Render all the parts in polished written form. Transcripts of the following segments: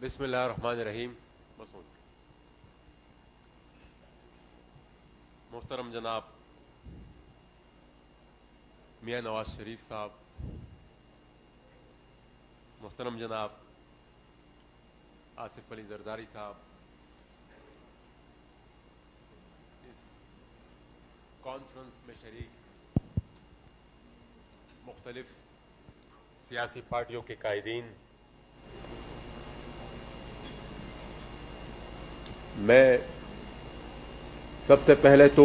بسم اللہ الرحمن الرحیم. محترم جناب میاں نواز شریف صاحب، محترم جناب آصف علی زرداری صاحب، اس کانفرنس میں شریک مختلف سیاسی پارٹیوں کے قائدین، میں سب سے پہلے تو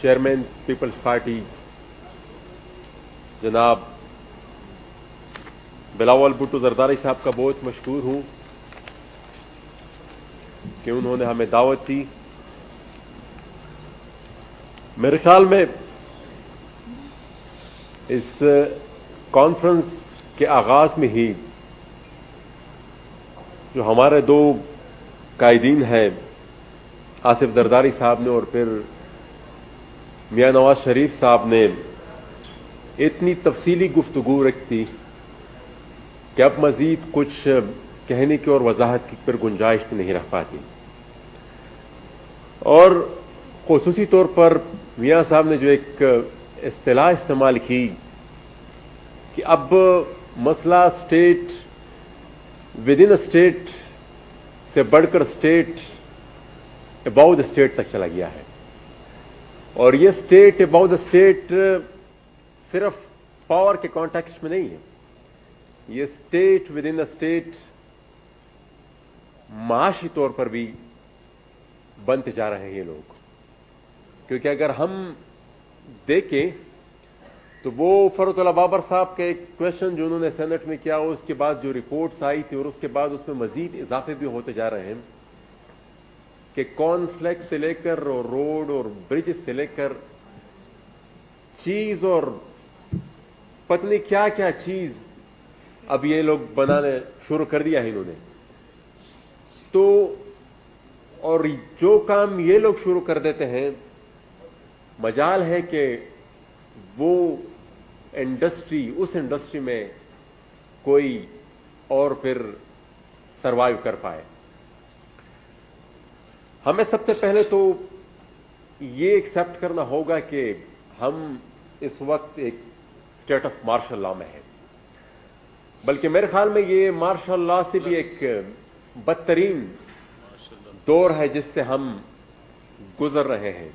چیئرمین پیپلز پارٹی جناب بلاول بھٹو زرداری صاحب کا بہت مشکور ہوں کہ انہوں نے ہمیں دعوت دی. میرے خیال میں اس کانفرنس کے آغاز میں ہی جو ہمارے دو قائدین ہیں آصف زرداری صاحب نے اور پھر میاں نواز شریف صاحب نے اتنی تفصیلی گفتگو رکھی کہ اب مزید کچھ کہنے کی اور وضاحت کی پر گنجائش بھی نہیں رہ پاتی. اور خصوصی طور پر میاں صاحب نے جو ایک اصطلاح استعمال کی کہ اب مسئلہ اسٹیٹ ود ان اسٹیٹ سے بڑھ کر اسٹیٹ اباؤ دا اسٹیٹ تک چلا گیا ہے، اور یہ اسٹیٹ اباؤ دا اسٹیٹ صرف پاور کے کانٹیکسٹ میں نہیں ہے، یہ state with in the state معاشی طور پر بھی بنتے جا رہے ہیں یہ لوگ. کیونکہ اگر ہم دیکھیں تو وہ فرحت اللہ بابر صاحب کا ایک کویشچن جو انہوں نے سینٹ میں کیا، اس کے بعد جو رپورٹس آئی تھی اور اس کے بعد اس میں مزید اضافے بھی ہوتے جا رہے ہیں کہ کارن فلیکس سے لے کر اور روڈ اور برجز سے لے کر چیز اور پتہ نہیں کیا کیا چیز اب یہ لوگ بنانے شروع کر دیا ہے انہوں نے. تو اور جو کام یہ لوگ شروع کر دیتے ہیں مجال ہے کہ وہ اس انڈسٹری میں کوئی اور پھر سروائیو کر پائے. ہمیں سب سے پہلے تو یہ ایکسیپٹ کرنا ہوگا کہ ہم اس وقت ایک اسٹیٹ آف مارشل لاء میں ہیں، بلکہ میرے خیال میں یہ مارشل لاء سے بھی ایک بدترین دور ہے جس سے ہم گزر رہے ہیں.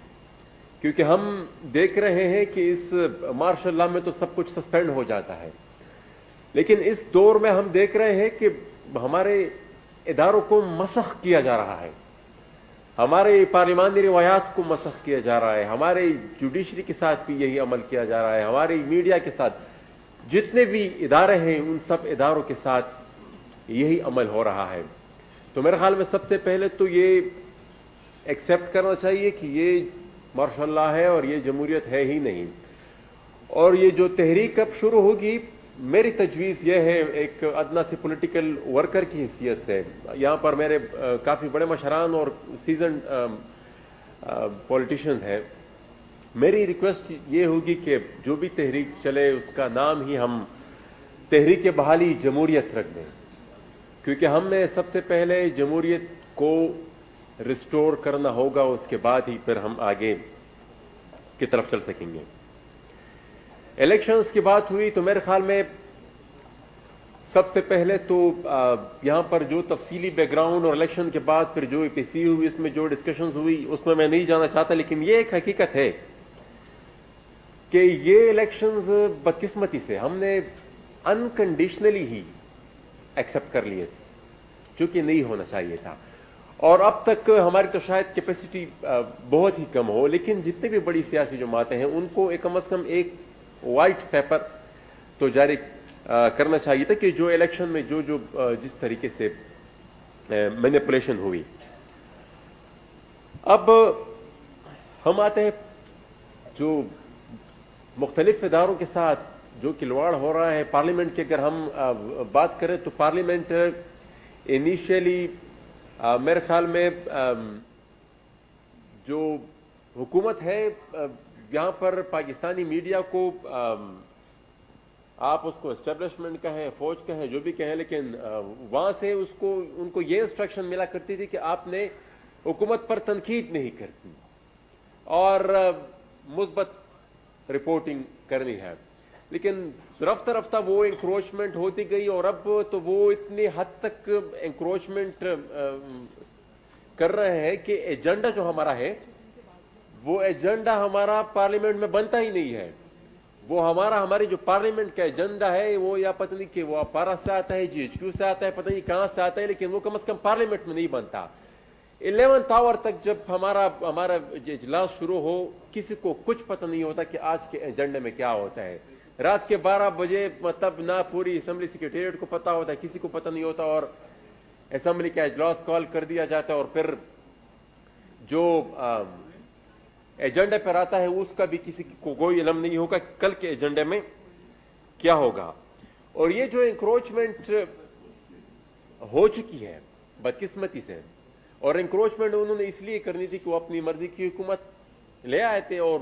کیونکہ ہم دیکھ رہے ہیں کہ اس مارشل لاء میں تو سب کچھ سسپینڈ ہو جاتا ہے، لیکن اس دور میں ہم دیکھ رہے ہیں کہ ہمارے اداروں کو مسخ کیا جا رہا ہے، ہمارے پارلیمانی روایات کو مسخ کیا جا رہا ہے، ہمارے جوڈیشری کے ساتھ بھی یہی عمل کیا جا رہا ہے، ہماری میڈیا کے ساتھ جتنے بھی ادارے ہیں ان سب اداروں کے ساتھ یہی عمل ہو رہا ہے. تو میرے خیال میں سب سے پہلے تو یہ ایکسیپٹ کرنا چاہیے کہ یہ مارشل لاء ہے اور یہ جمہوریت ہے ہی نہیں. اور یہ جو تحریک اب شروع ہوگی، میری تجویز یہ ہے ایک ادنا سے پولیٹیکل ورکر کی حیثیت سے، یہاں پر میرے کافی بڑے مشران اور سیزن پولیٹیشینز ہیں، میری ریکویسٹ یہ ہوگی کہ جو بھی تحریک چلے اس کا نام ہی ہم تحریک بحالی جمہوریت رکھ دیں، کیونکہ ہم نے سب سے پہلے جمہوریت کو ریسٹور کرنا ہوگا، اس کے بعد ہی پھر ہم آگے کی طرف چل سکیں گے. الیکشنز کی بات ہوئی تو میرے خیال میں سب سے پہلے تو یہاں پر جو تفصیلی بیک گراؤنڈ اور الیکشن کے بعد پھر جو پی سی ہوئی، اس میں جو ڈسکشنز ہوئی اس میں نہیں جانا چاہتا، لیکن یہ ایک حقیقت ہے کہ یہ الیکشنز بدقسمتی سے ہم نے انکنڈیشنلی ہی ایکسیپٹ کر لیے جو کہ نہیں ہونا چاہیے تھا. اور اب تک ہماری تو شاید کیپیسٹی بہت ہی کم ہو، لیکن جتنے بھی بڑی سیاسی جماعتیں ہیں ان کو کم از کم ایک وائٹ پیپر تو جاری کرنا چاہیے تھا کہ جو الیکشن میں جو جس طریقے سے مینیپولیشن ہوئی. اب ہم آتے ہیں جو مختلف اداروں کے ساتھ جو کھلواڑ ہو رہا ہے پارلیمنٹ کی. اگر ہم بات کریں تو پارلیمنٹ انیشیلی میرے خیال میں جو حکومت ہے یہاں پر پاکستانی میڈیا کو آپ اس کو اسٹیبلشمنٹ کہیں، فوج کہیں، جو بھی کہیں، لیکن وہاں سے ان کو یہ انسٹرکشن ملا کرتی تھی کہ آپ نے حکومت پر تنقید نہیں کرتی اور مثبت رپورٹنگ کرنی ہے. لیکن رفتہ رفتہ وہ انکروچمنٹ ہوتی گئی، اور اب تو وہ اتنی حد تک انکروچمنٹ کر رہے ہیں کہ ایجنڈا جو ہمارا ہے وہ ایجنڈا ہمارا پارلیمنٹ میں بنتا ہی نہیں ہے. وہ ہماری جو پارلیمنٹ کا ایجنڈا ہے وہ یا پتہ نہیں کہ وہ پارا سے آتا ہے، جی ایچ کیو سے آتا ہے، پتہ نہیں کہاں سے آتا ہے، لیکن وہ کم از کم پارلیمنٹ میں نہیں بنتا. 11th آور تک جب ہمارا اجلاس شروع ہو کسی کو کچھ پتہ نہیں ہوتا کہ آج کے ایجنڈے میں کیا ہوتا ہے. رات کے 12 بجے مطلب نہ پوری اسمبلی سیکریٹریٹ کو پتہ ہوتا ہے، کسی کو پتہ نہیں ہوتا، اور اسمبلی کا اجلاس کال کر دیا جاتا ہے، اور پھر جو ایجنڈے پر آتا ہے اس کا بھی کسی کو کوئی علم نہیں ہوگا کل کے ایجنڈے میں کیا ہوگا. اور یہ جو انکروچمنٹ ہو چکی ہے بدقسمتی سے، اور انکروچمنٹ انہوں نے اس لیے کرنی تھی کہ وہ اپنی مرضی کی حکومت لے آئے تھے، اور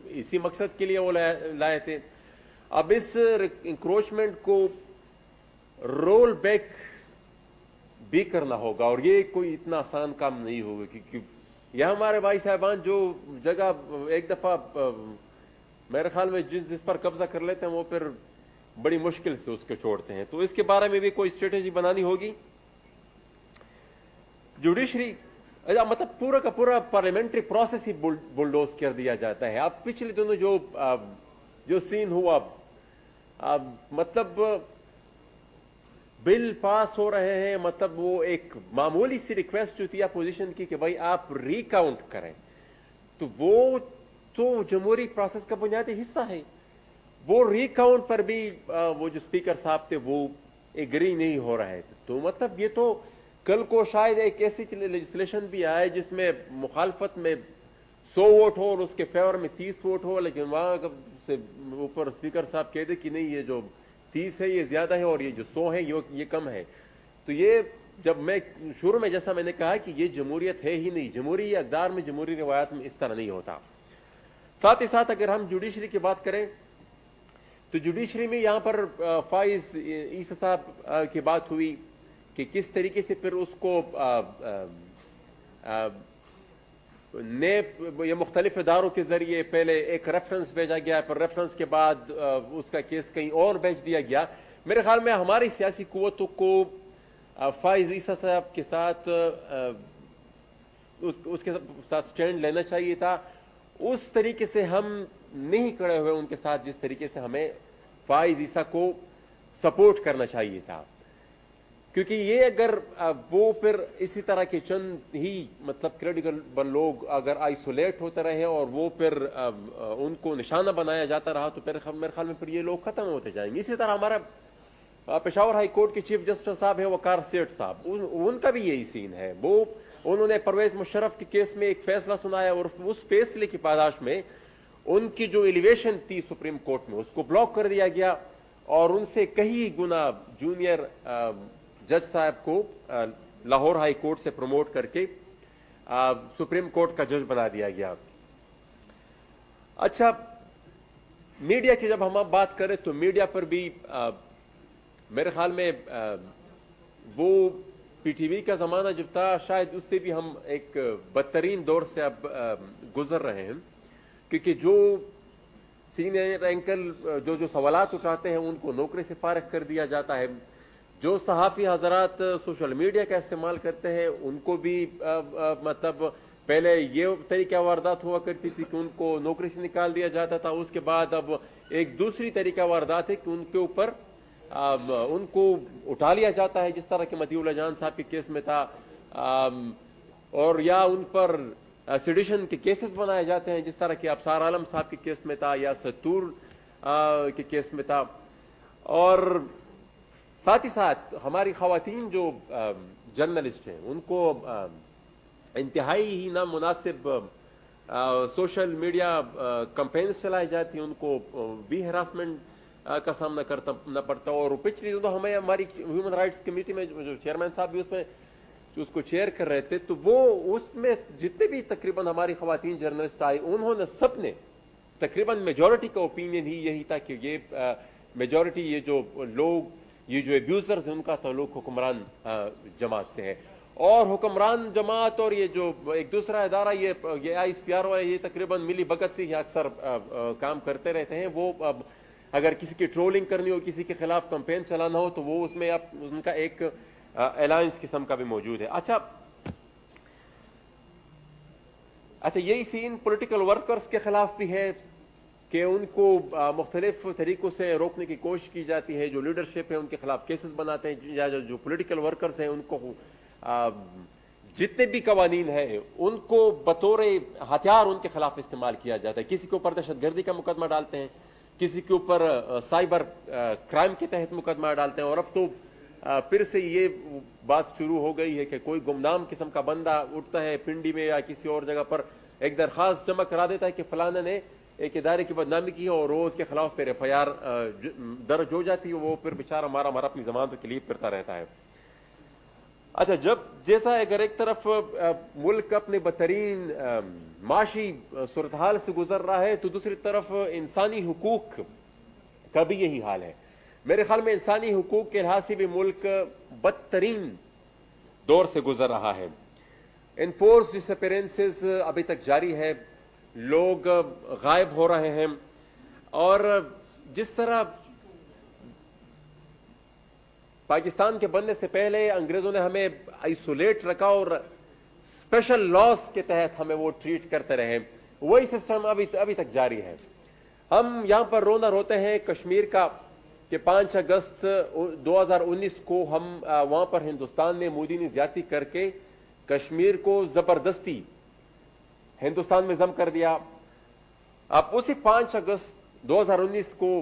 اسی مقصد کے لیے وہ لائے تھے. اب اس انکروچمنٹ کو رول بیک بھی کرنا ہوگا، اور یہ کوئی اتنا آسان کام نہیں ہوگا، کیونکہ یہ ہمارے بھائی صاحبان جو جگہ ایک دفعہ میرے خیال میں جس پر قبضہ کر لیتے ہیں وہ پھر بڑی مشکل سے اس کو چھوڑتے ہیں. تو اس کے بارے میں بھی کوئی اسٹریٹجی بنانی ہوگی. جوڈیشری مطلب پورا کا پورا پارلیمنٹری پروسیس ہی بلڈوز کر دیا جاتا ہے. اب پچھلے دنوں جو سین ہوا، مطلب بل پاس ہو رہے ہیں، مطلب وہ ایک معمولی سی ریکویسٹ جو تھی اپوزیشن کی کہ بھائی آپ ریکاؤنٹ کریں، تو وہ تو جمہوری پروسیس کا بنیادی حصہ ہے. وہ ریکاؤنٹ پر بھی وہ جو اسپیکر صاحب تھے وہ ایگری نہیں ہو رہے تھے. تو مطلب یہ تو کل کو شاید ایک ایسی لیجسلیشن بھی آئے جس میں مخالفت میں 100 ووٹ ہو اور اس کے فیور میں 30 ووٹ ہو، لیکن وہاں سے اوپر اسپیکر صاحب کہتے کہ نہیں، یہ جو 30 ہے یہ زیادہ ہے، اور یہ جو 100 ہے یہ کم ہے. تو یہ جب میں شروع میں جیسا میں نے کہا کہ یہ جمہوریت ہے ہی نہیں. جمہوری اقدار میں، جمہوری روایات میں اس طرح نہیں ہوتا. ساتھ ہی ساتھ اگر ہم جوڈیشری کی بات کریں تو جوڈیشری میں یہاں پر فائز عیسی صاحب کی بات ہوئی کہ کس طریقے سے پھر اس کو یہ مختلف اداروں کے ذریعے پہلے ایک ریفرنس بھیجا گیا، پھر ریفرنس کے بعد اس کا کیس کہیں اور بھیج دیا گیا. میرے خیال میں ہماری سیاسی قوتوں کو فائز عیسی صاحب کے ساتھ اس کے ساتھ سٹینڈ لینا چاہیے تھا. اس طریقے سے ہم نہیں کھڑے ہوئے ان کے ساتھ جس طریقے سے ہمیں فائز عیسی کو سپورٹ کرنا چاہیے تھا. کیونکہ یہ اگر وہ پھر اسی طرح کے چند ہی مطلب کریڈیبل لوگ اگر آئسولیٹ ہوتے رہے اور وہ پھر ان کو نشانہ بنایا جاتا رہا تو پھر میرے خیال میں پھر یہ لوگ ختم ہوتے جائیں گے. اسی طرح ہمارا پشاور ہائی کورٹ کے چیف جسٹس صاحب ہیں وقار سیٹھ صاحب، ان کا بھی یہی سین ہے. انہوں نے پرویز مشرف کے کیس میں ایک فیصلہ سنایا، اور اس فیصلے کی پاداش میں ان کی جو ایلیویشن تھی سپریم کورٹ میں اس کو بلاک کر دیا گیا، اور ان سے کئی گنا جونیئر جج صاحب کو لاہور ہائی کورٹ سے پروموٹ کر کے سپریم کورٹ کا جج بنا دیا گیا. اچھا، میڈیا کی جب ہم بات کریں تو میڈیا پر بھی میرے خیال میں وہ پی ٹی وی کا زمانہ جب تھا شاید اس سے بھی ہم ایک بدترین دور سے اب گزر رہے ہیں، کیونکہ جو سینئر اینکر جو سوالات اٹھاتے ہیں ان کو نوکری سے فارغ کر دیا جاتا ہے. جو صحافی حضرات سوشل میڈیا کا استعمال کرتے ہیں ان کو بھی مطلب پہلے یہ طریقہ واردات ہوا کرتی تھی کہ ان کو نوکری سے نکال دیا جاتا تھا. اس کے بعد اب ایک دوسری طریقہ واردات ہے کہ ان کے اوپر ان کو اٹھا لیا جاتا ہے، جس طرح کہ مطیع اللہ جان صاحب کے کیس میں تھا، اور یا ان پر سیڈیشن کے کیسز بنائے جاتے ہیں جس طرح کہ ابصار عالم صاحب کے کیس میں تھا یا ستور کے کیس میں تھا. اور ساتھ ہی ساتھ ہماری خواتین جو جرنلسٹ ہیں ان کو انتہائی ہی نامناسب سوشل میڈیا کمپینز چلائی جاتی ہیں، ان کو بھی ہراسمنٹ کا سامنا کرنا پڑتا. اور پچھلی دنوں ہماری ہیومن رائٹس کمیٹی میں جو چیئرمین صاحب بھی اس کو چیئر کر رہے تھے، تو وہ اس میں جتنے بھی تقریباً ہماری خواتین جرنلسٹ آئی انہوں نے سب نے تقریباً میجورٹی کا اوپینین ہی یہی تھا کہ یہ میجورٹی یہ جو لوگ یہ جو ابیوزرز ہیں ان کا تعلق حکمران جماعت سے ہے. اور حکمران جماعت اور یہ جو ایک دوسرا ادارہ یہ آئی ایس پی آر ہے، یہ تقریباً ملی بھگت سے ہی اکثر کام کرتے رہتے ہیں. وہ اگر کسی کی ٹرولنگ کرنی ہو، کسی کے خلاف کمپین چلانا ہو تو وہ اس میں ان کا ایک الائنس قسم کا بھی موجود ہے. اچھا یہی سین پولیٹیکل ورکرز کے خلاف بھی ہے کہ ان کو مختلف طریقوں سے روکنے کی کوشش کی جاتی ہے. جو لیڈرشپ ہے ان کے خلاف کیسز بناتے ہیں، یا جو پولیٹیکل ورکرز ہیں ان کو جتنے بھی قوانین ہیں ان کو بطور ہتھیار ان کے خلاف استعمال کیا جاتا ہے. کسی کے اوپر دہشت گردی کا مقدمہ ڈالتے ہیں، کسی کے اوپر سائبر کرائم کے تحت مقدمہ ڈالتے ہیں. اور اب تو پھر سے یہ بات شروع ہو گئی ہے کہ کوئی گمنام قسم کا بندہ اٹھتا ہے پنڈی میں یا کسی اور جگہ پر، ایک درخواست جمع کرا دیتا ہے کہ فلانا نے ایک ادارے کی بدنامی کی اور روز کے خلاف پھر ایف آئی آر درج ہو جاتی ہے. وہ پھر بیچارہ ہمارا اپنی ضمانتوں کے لیے پھرتا رہتا ہے. اچھا جیسا اگر ایک طرف ملک اپنے بدترین معاشی صورتحال سے گزر رہا ہے تو دوسری طرف انسانی حقوق کا بھی یہی حال ہے. میرے خیال میں انسانی حقوق کے لحاظ سے بھی ملک بدترین دور سے گزر رہا ہے. انفورس ڈس اپیرنسز ابھی تک جاری ہے، لوگ غائب ہو رہے ہیں. اور جس طرح پاکستان کے بننے سے پہلے انگریزوں نے ہمیں آئسولیٹ رکھا اور اسپیشل لاس کے تحت ہمیں وہ ٹریٹ کرتے رہے، وہی سسٹم ابھی تک جاری ہے. ہم یہاں پر رونا روتے ہیں کشمیر کا کہ 5 اگست 2019 کو ہم وہاں پر ہندوستان میں مودی نے زیادتی کر کے کشمیر کو زبردستی ہندوستان میں ضم کر دیا. اب اسی 5 اگست 2019 کو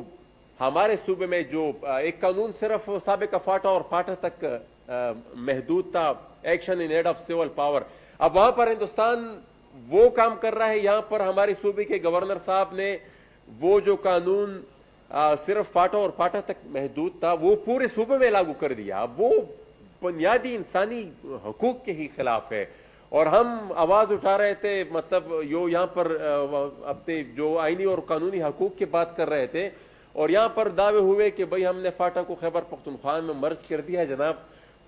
ہمارے صوبے میں جو ایک قانون صرف سابقہ فاٹا اور پاٹا تک محدود تھا، action in aid of civil power, اب وہاں پر ہندوستان وہ کام کر رہا ہے. یہاں پر ہمارے صوبے کے گورنر صاحب نے وہ جو قانون صرف فاٹا اور پاٹا تک محدود تھا وہ پورے صوبے میں لاگو کر دیا. اب وہ بنیادی انسانی حقوق کے ہی خلاف ہے. اور ہم آواز اٹھا رہے تھے، مطلب یہاں پر اپنے جو آئینی اور قانونی حقوق کی بات کر رہے تھے، اور یہاں پر دعوے ہوئے کہ بھئی ہم نے فاٹا کو خیبر پختونخوا میں مرج کر دیا ہے. جناب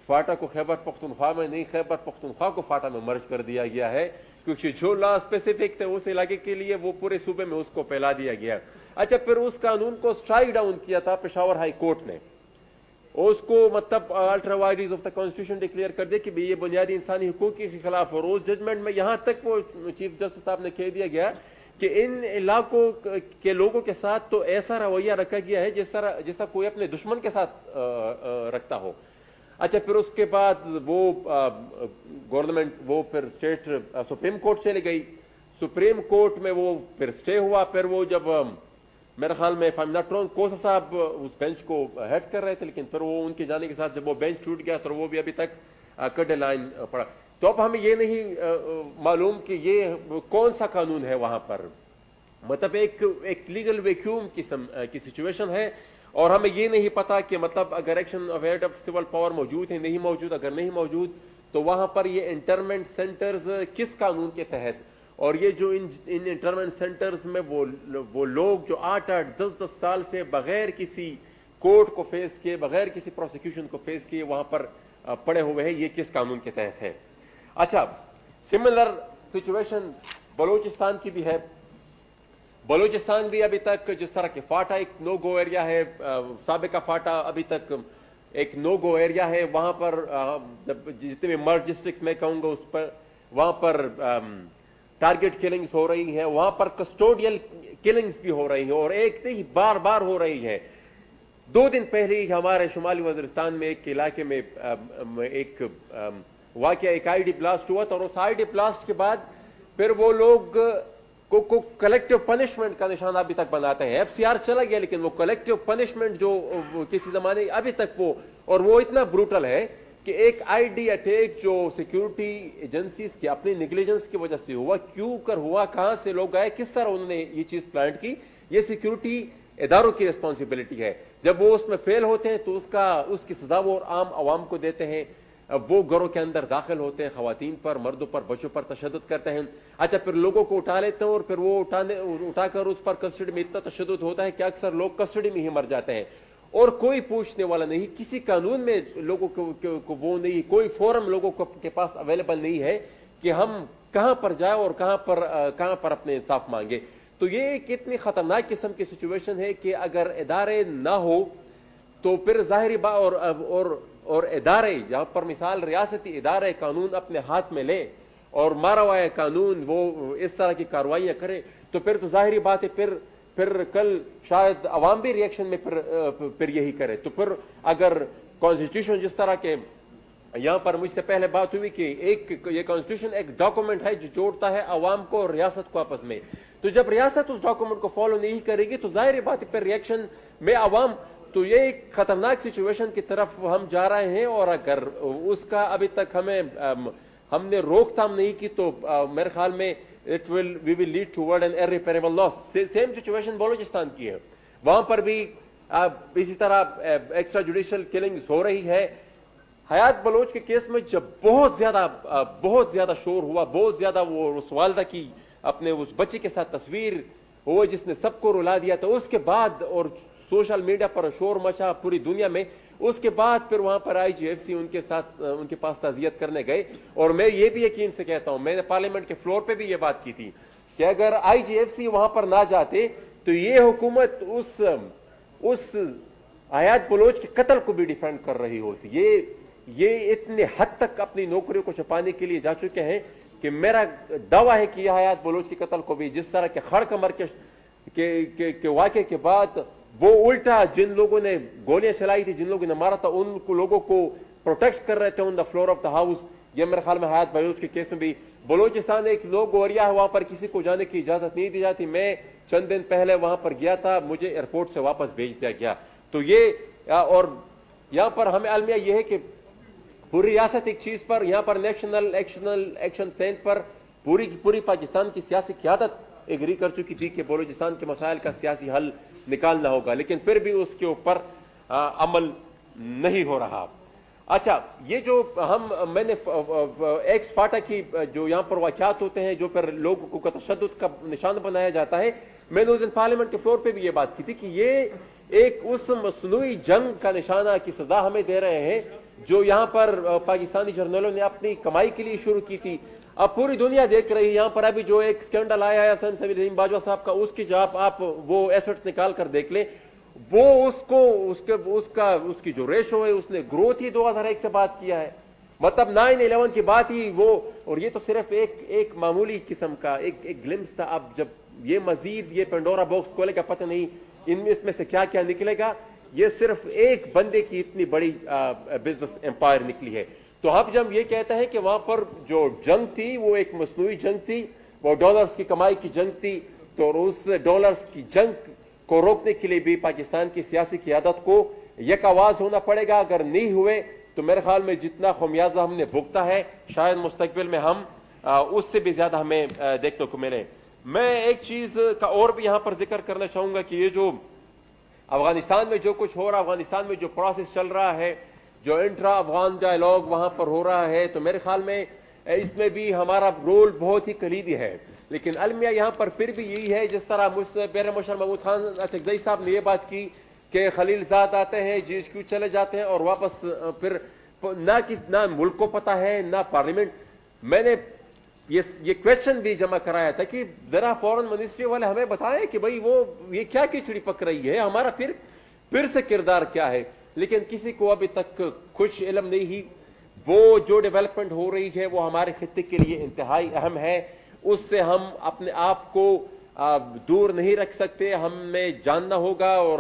فاٹا کو خیبر پختونخوا میں نہیں، خیبر پختونخوا کو فاٹا میں مرج کر دیا گیا ہے، کیونکہ جو لا اسپیسیفک تھے اس علاقے کے لیے وہ پورے صوبے میں اس کو پھیلا دیا گیا. اچھا پھر اس قانون کو اسٹرائک ڈاؤن کیا تھا پشاور ہائی کورٹ نے، اس کو مطلب ultra vires of the constitution declare کر دیا کہ یہ بنیادی انسانی حقوق کے خلاف. اور اس ججمنٹ میں یہاں تک وہ چیف جسٹس صاحب نے کہہ دیا گیا کہ ان علاقوں کے لوگوں کے ساتھ تو ایسا رویہ رکھا گیا ہے جیسا کوئی اپنے دشمن کے ساتھ رکھتا ہو. اچھا پھر اس کے بعد وہ گورنمنٹ وہ پھر اسٹیٹ سپریم کورٹ چلے گئی. سپریم کورٹ میں وہ پھر اسٹے ہوا. پھر وہ جب میرے خیال میں کوسا صاحب اس بینچ کو ہیڈ کر رہے تھے، لیکن پھر وہ ان کے جانے کے ساتھ جب وہ بینچ ٹوٹ گیا تو وہ بھی ابھی تک کڈے لائن پڑا. تو اب ہمیں یہ نہیں معلوم کہ یہ کون سا قانون ہے وہاں پر، مطلب ایک لیگل ویکیوم کی سچویشن ہے. اور ہمیں یہ نہیں پتا کہ مطلب اگر action of aid of civil power موجود ہے نہیں موجود، اگر نہیں موجود تو وہاں پر یہ انٹرمنٹ سینٹرز کس قانون کے تحت. اور یہ جو ان انٹرمنٹ سینٹرز میں وہ لوگ جو 8-8 10-10 سال سے بغیر کسی کورٹ کو فیس کیے، بغیر کسی پروسیکیوشن کو فیس کیے وہاں پر پڑے ہوئے ہیں، یہ کس قانون کے تحت ہے. اچھا سملر سچویشن بلوچستان کی بھی ہے. بلوچستان بھی ابھی تک جس طرح کہ فاٹا ایک نو گو ایریا ہے، سابقہ فاٹا ابھی تک ایک نو گو ایریا ہے. وہاں پر جب جتنے بھی مرج ڈسٹرکٹ میں کہوں گا اس پر وہاں پر ٹارگٹ کلنگز ہو رہی ہیں، وہاں پر کسٹوڈیل کلنگز بھی ہو رہی ہیں، اور ایک نہیں بار ہو رہی ہے. 2 دن پہلے ہی ہمارے شمالی وزیرستان میں ایک علاقے میں ایک واقعہ ایک آئی ڈی بلاسٹ ہوا تھا. اور اس آئی ڈی بلاسٹ کے بعد پھر وہ لوگ کو کلیکٹیو پنشمنٹ کا نشانہ ابھی تک بناتے ہیں. ایف سی آر چلا گیا لیکن وہ کلیکٹیو پنشمنٹ جو کسی زمانے ابھی تک اور وہ اتنا بروٹل ہے کہ ایک آئی ڈی اٹیک جو سیکیورٹی ایجنسیز کی اپنی نیگلیجنس کی وجہ سے ہوا، کیوں کر ہوا، کہاں سے لوگ آئے، کس طرح انہوں نے یہ چیز پلانٹ کی، یہ سیکیورٹی اداروں کی ریسپانسبلٹی ہے. جب وہ اس میں فیل ہوتے ہیں تو اس کی سزا وہ عام عوام کو دیتے ہیں. وہ گھروں کے اندر داخل ہوتے ہیں، خواتین پر، مردوں پر، بچوں پر تشدد کرتے ہیں. اچھا پھر لوگوں کو اٹھا لیتے ہیں اور پھر وہ اٹھا کر اس پر کسٹڈی میں اتنا تشدد ہوتا ہے کہ اکثر لوگ کسٹڈی میں ہی مر جاتے ہیں اور کوئی پوچھنے والا نہیں. کسی قانون میں لوگوں کو وہ نہیں، کوئی فورم لوگوں کے پاس اویلیبل نہیں ہے کہ ہم کہاں پر جائیں اور کہاں پر اپنے انصاف مانگے. تو یہ ایک اتنی خطرناک قسم کی سچویشن ہے کہ اگر ادارے نہ ہو تو پھر ظاہری اور ادارے جہاں پر مثال ریاستی ادارے قانون اپنے ہاتھ میں لے اور مارا ہوا ہے قانون وہ اس طرح کی کارروائیاں کرے تو پھر تو ظاہری بات ہے پھر کل شاید عوام بھی ریئیکشن میں پھر یہی کرے. تو پھر اگر کانسٹیٹیوشن جس طرح کے یہاں پر مجھ سے پہلے بات ہوئی کہ یہ کانسٹیٹیوشن ایک ڈاکومنٹ ہے جو جوڑتا ہے عوام کو اور ریاست کو آپس میں، تو جب ریاست اس ڈاکومنٹ کو فالو نہیں کرے گی تو ظاہر بات ہے پھر ریئیکشن میں عوام. تو یہ ایک خطرناک سچویشن کی طرف ہم جا رہے ہیں اور اگر اس کا ابھی تک ہم نے روک تھام نہیں کی تو میرے خیال میں we will lead toward an irreparable loss. Same situation Balochistan کی ہے، وہاں پر بھی اسی طرح ایکسٹرا جوڈیشل کلنگز ہو رہی ہے. حیات بلوچ کے کیس میں جب بہت زیادہ شور ہوا، بہت زیادہ وہ اس والدہ کی اپنے اس بچے کے ساتھ تصویر ہوا جس نے سب کو رلا دیا، تو اس کے بعد اور سوشل میڈیا پر شور مچا پوری دنیا میں. اس کے بعد پھر وہاں پر IGFC ان کے پاس تعزیت کرنے گئے اور میں یہ بھی یقین سے کہتا ہوں، میں نے پارلیمنٹ کے فلور پہ بھی یہ بات کی تھی کہ اگر IGFC وہاں پر نہ جاتے تو یہ حکومت اس حیات بلوچ کے قتل کو بھی ڈیفینڈ کر رہی ہوتی. یہ اتنے حد تک اپنی نوکریوں کو چھپانے کے لیے جا چکے ہیں کہ میرا دعویٰ ہے کہ یہ حیات بلوچ کے قتل کو بھی جس طرح کے خڑ کمر کے واقعے کے بعد وہ الٹا جن لوگوں نے گولیاں چلائی تھی، جن لوگوں نے مارا تھا، ان کو لوگوں کو پروٹیکٹ کر رہے تھے on the floor of the house. یہ میرے خیال میں حیات بلوچ کے کیس میں بھی بلوچستان ایک لو گوریا ہے، وہاں پر کسی کو جانے کی اجازت نہیں دی جاتی. میں چند دن پہلے وہاں پر گیا تھا، مجھے ایئرپورٹ سے واپس بھیج دیا گیا. تو یہ اور یہاں پر ہمیں المیہ یہ ہے کہ پوری ریاست ایک چیز پر، یہاں پر نیشنل ایکشن پلان پر پوری پاکستان کی سیاسی قیادت ایگری کر چکی تھی کہ بلوچستان کے مسائل کا سیاسی حل نکالنا ہوگا، لیکن پھر بھی اس کے اوپر عمل نہیں ہو رہا. اچھا یہ جو میں نے ایکس فاٹا کی جو یہاں پر واقعات ہوتے ہیں جو پھر لوگوں کو تشدد کا نشان بنایا جاتا ہے، میں نے اس دن پارلیمنٹ کے فلور پہ بھی یہ بات کی تھی کہ یہ ایک اس مصنوعی جنگ کا نشانہ کی سزا ہمیں دے رہے ہیں جو یہاں پر پاکستانی جرنیلوں نے اپنی کمائی کے لیے شروع کی تھی. اب پوری دنیا دیکھ رہی ہے. یہاں پر ابھی جو ایک سکینڈل آیا ہے حسین سمیر رحیم باجوہ صاحب کا، اس کی جب آپ وہ ایسٹس نکال کر دیکھ لیں، وہ اس کی جو ریشو ہے اس نے گروتھ ہی 2001 سے بات کیا ہے. مطلب 9/11 کی بات ہی وہ، اور یہ تو صرف ایک معمولی قسم کا ایک گلمس تھا. اب جب یہ مزید یہ پینڈورا باکس کھولے گا، پتہ نہیں اس میں سے کیا کیا نکلے گا. یہ صرف ایک بندے کی اتنی بڑی بزنس امپائر نکلی ہے. تو اب جب یہ کہتے ہیں کہ وہاں پر جو جنگ تھی وہ ایک مصنوعی جنگ تھی، وہ ڈالرز کی کمائی کی جنگ تھی، تو اس ڈالرز کی جنگ کو روکنے کے لیے بھی پاکستان کی سیاسی قیادت کو یک آواز ہونا پڑے گا. اگر نہیں ہوئے تو میرے خیال میں جتنا خمیازہ ہم نے بھگتا ہے شاید مستقبل میں ہم اس سے بھی زیادہ ہمیں دیکھنے کو ملے. میں ایک چیز کا اور بھی یہاں پر ذکر کرنا چاہوں گا کہ یہ جو افغانستان میں جو کچھ ہو رہا، افغانستان میں جو پروسیس چل رہا ہے، جو انٹرا افغان ڈائلاگ وہاں پر ہو رہا ہے، تو میرے خیال میں اس میں بھی ہمارا رول بہت ہی کلیدی ہے. لیکن المیہ یہاں پر پھر بھی یہی ہے، جس طرح مجھ سے پیر مشر محمود خان اچکزئی صاحب نے یہ بات کی کہ خلیل زاد آتے ہیں GHQ چلے جاتے ہیں اور واپس پھر نہ ملک کو پتہ ہے نہ پارلیمنٹ. میں نے یہ کویشچن بھی جمع کرایا تھا کہ ذرا فورن منسٹری والے ہمیں بتائیں کہ بھئی وہ یہ کیا کھچڑی پک رہی ہے، ہمارا پھر سے کردار کیا ہے. لیکن کسی کو ابھی تک کچھ علم نہیں ہی. وہ جو ڈیولپمنٹ ہو رہی ہے وہ ہمارے خطے کے لیے انتہائی اہم ہے. اس سے ہم اپنے آپ کو دور نہیں رکھ سکتے. ہمیں جاننا ہوگا اور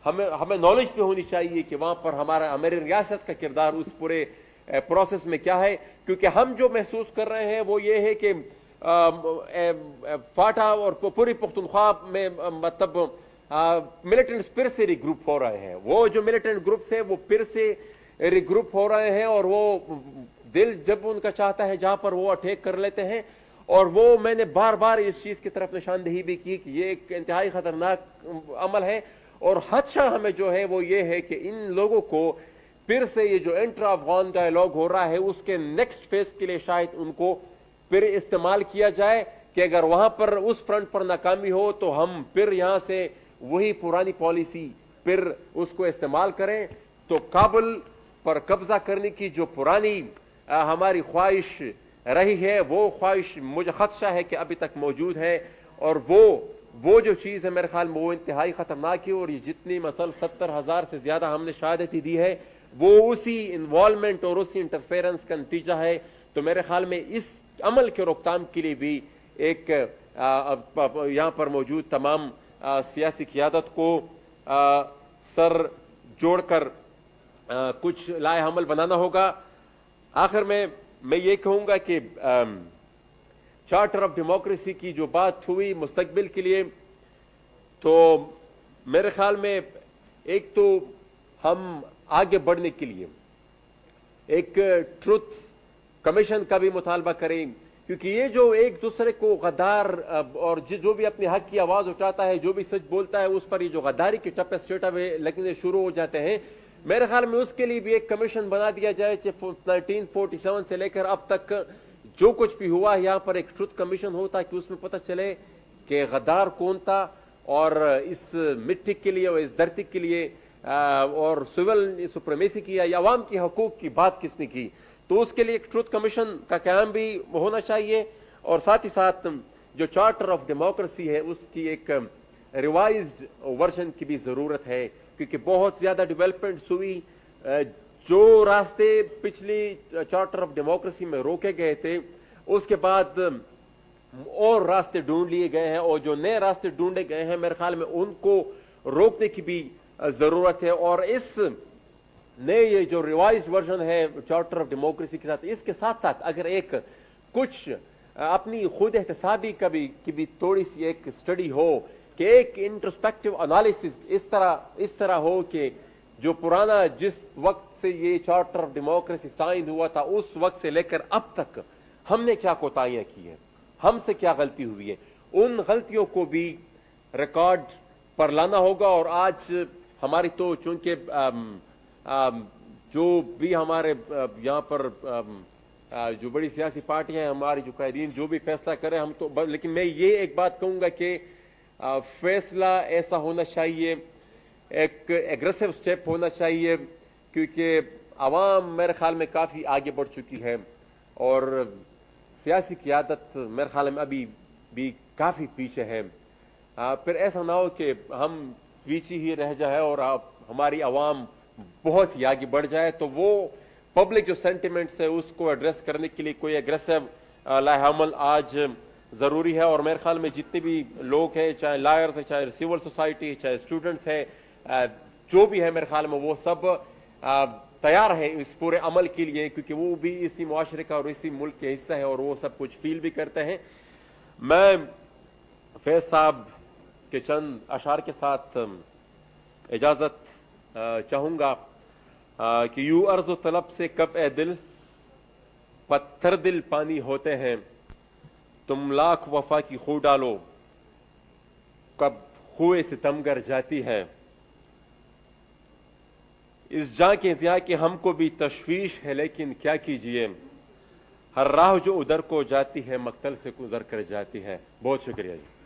ہمیں نالج بھی ہونی چاہیے کہ وہاں پر ہماری ریاست کا کردار اس پورے پروسیس میں کیا ہے. کیونکہ ہم جو محسوس کر رہے ہیں وہ یہ ہے کہ فاٹا اور پوری پختونخوا میں مطلب ملیٹنٹس پھر سے ری گروپ ہو رہے ہیں. وہ جو ملیٹنٹ گروپس ہیں وہ پھر سے ری گروپ ہو رہے ہیں اور وہ دل جب ان کا چاہتا ہے جہاں پر وہ اٹیک کر لیتے ہیں. اور وہ میں نے بار بار اس چیز کی طرف نشاندہی بھی کی کہ یہ ایک انتہائی خطرناک عمل ہے. اور خدشہ ہمیں جو ہے وہ یہ ہے کہ ان لوگوں کو پھر سے یہ جو انٹرا افغان ڈائلاگ ہو رہا ہے اس کے نیکسٹ فیز کے لیے شاید ان کو پھر استعمال کیا جائے کہ اگر وہاں پر اس فرنٹ پر ناکامی ہو تو ہم پھر یہاں سے وہی پرانی پالیسی پھر اس کو استعمال کریں. تو کابل پر قبضہ کرنے کی جو پرانی ہماری خواہش رہی ہے وہ خواہش مجھے خدشہ ہے کہ ابھی تک موجود ہے, اور وہ جو چیز ہے میرے خیال میں وہ انتہائی خطرناک ہے. اور یہ جتنی مثلا 70,000 سے زیادہ ہم نے شہادتیں دی ہے وہ اسی انوالومنٹ اور اسی انٹرفیرنس کا نتیجہ ہے. تو میرے خیال میں اس عمل کے روک تھام کے لیے بھی ایک یہاں پر موجود تمام سیاسی قیادت کو سر جوڑ کر کچھ لائحہ عمل بنانا ہوگا. آخر میں یہ کہوں گا کہ چارٹر آف ڈیموکریسی کی جو بات ہوئی مستقبل کے لیے, تو میرے خیال میں ایک تو ہم آگے بڑھنے کے لیے ایک ٹروتھ کمیشن کا بھی مطالبہ کریں, کیونکہ یہ جو ایک دوسرے کو غدار اور جو بھی اپنے حق کی آواز اٹھاتا ہے, جو بھی سچ بولتا ہے, اس پر یہ جو غداری کے ٹپے اسٹیٹا میں لگنے شروع ہو جاتے ہیں, میرے خیال میں اس کے لیے بھی ایک کمیشن بنا دیا جائے. 1947 سے لے کر اب تک جو کچھ بھی ہوا یہاں پر ایک ٹروتھ کمیشن ہو تاکہ اس میں پتہ چلے کہ غدار کون تھا اور اس مٹی کے لیے اور اس دھرتی کے لیے اور سول سپریمیسی کی یا عوام کے حقوق کی بات کس نے کی. تو اس کے لیے ایک ٹروتھ کمیشن کا قیام بھی ہونا چاہیے, اور ساتھ ہی ساتھ جو چارٹر آف ڈیموکریسی ہے اس کی ایک ریوائزڈ ورژن کی بھی ضرورت ہے, کیونکہ بہت زیادہ ڈیولپمنٹس ہوئی. جو راستے پچھلی چارٹر آف ڈیموکریسی میں روکے گئے تھے اس کے بعد اور راستے ڈھونڈ لیے گئے ہیں, اور جو نئے راستے ڈھونڈے گئے ہیں میرے خیال میں ان کو روکنے کی بھی ضرورت ہے. اور اس نئے یہ جو ریوائز ورژن ہے چارٹر آف ڈیموکریسی کے ساتھ, اس کے ساتھ ساتھ اگر ایک کچھ اپنی خود احتسابی کی بھی تھوڑی سی ایک اسٹڈی ہو کہ ایک انٹروسپیکٹو انالیسس اس طرح ہو کہ جو پرانا جس وقت سے یہ چارٹر آف ڈیموکریسی سائن ہوا تھا اس وقت سے لے کر اب تک ہم نے کیا کوتاہیاں کی ہیں, ہم سے کیا غلطی ہوئی ہے, ان غلطیوں کو بھی ریکارڈ پر لانا ہوگا. اور آج ہماری تو چونکہ جو بھی ہمارے یہاں پر جو بڑی سیاسی پارٹیاں ہیں, ہماری جو قائدین جو بھی فیصلہ کریں ہم تو, لیکن میں یہ ایک بات کہوں گا کہ فیصلہ ایسا ہونا چاہیے, ایک ایگریسو سٹیپ ہونا چاہیے, کیونکہ عوام میرے خیال میں کافی آگے بڑھ چکی ہے اور سیاسی قیادت میرے خیال میں ابھی بھی کافی پیچھے ہے. پھر ایسا نہ ہو کہ ہم پیچھے ہی رہ جائے اور ہماری عوام بہت ہی آگے بڑھ جائے. تو وہ پبلک جو سینٹیمنٹس ہے اس کو ایڈریس کرنے کے لیے کوئی ایگریسو لائحہ عمل آج ضروری ہے. اور میرے خیال میں جتنے بھی لوگ ہیں, چاہے لائرز ہیں, چاہے سول سوسائٹی, چاہے اسٹوڈنٹس ہیں, جو بھی ہے میرے خیال میں وہ سب تیار ہے اس پورے عمل کے لیے, کیونکہ وہ بھی اسی معاشرے کا اور اسی ملک کے حصہ ہے اور وہ سب کچھ فیل بھی کرتے ہیں. میں فیض صاحب کے چند اشعار کے ساتھ اجازت چاہوں گا کہ یوں عرض و طلب سے کب اے دل پتھر دل پانی ہوتے ہیں, تم لاکھ وفا کی خو ڈالو کب خوئے ستمگر جاتی ہے. اس جاں کے ضیاء کے ہم کو بھی تشویش ہے لیکن کیا کیجئے, ہر راہ جو ادھر کو جاتی ہے مقتل سے گزر کر جاتی ہے. بہت شکریہ جی.